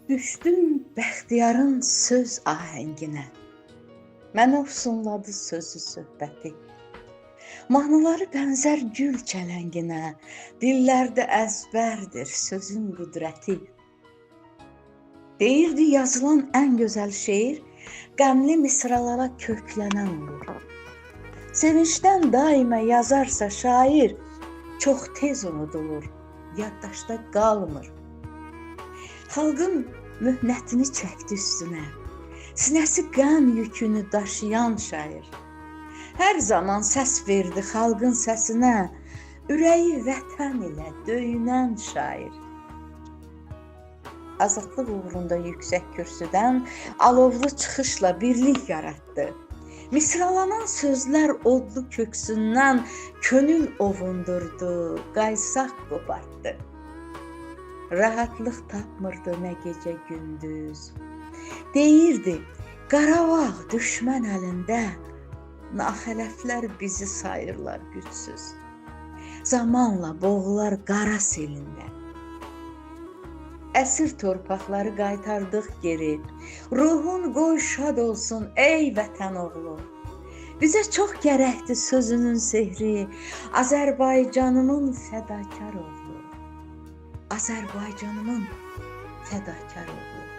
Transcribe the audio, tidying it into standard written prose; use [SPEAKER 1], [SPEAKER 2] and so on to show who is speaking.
[SPEAKER 1] Düşdüm bəxtiyarın söz ahənginə, mənə ufsunladı sözü söhbəti. Mahnıları bənzər gül çələnginə, dillərdə əzbərdir sözün qüdrəti. Deyirdi yazılan ən gözəl şeir, qəmli misralara köklənən olur. Sevincdən daimə yazarsa şair, çox tez unudulur, yaddaşda qalmır. Xalqın möhnətini çəkdi üstünə, sinəsi qəm yükünü daşıyan şair. Hər zaman səs verdi xalqın səsinə, ürəyi vətən ilə döyünən şair. Azadlıq uğrunda yüksək kürsüdən alovlu çıxışla birlik yaratdı. Misralanan sözlər odlu köksündən könül ovundurdu, qaysaq qopartdı. Rahatlıq tapmırdı nə gecə gündüz. Deyirdi, Qarabağ düşmən əlində, naxələflər bizi sayırlar gücsüz. Zamanla boğular qara selində. Əsir torpaqları qaytardıq geri, ruhun qoy şad olsun ey vətən oğlu. Bizə çox gərəkdir sözünün sehri, Azərbaycanımın fədakar oğlu. Azərbaycanımın fədakar oğlu.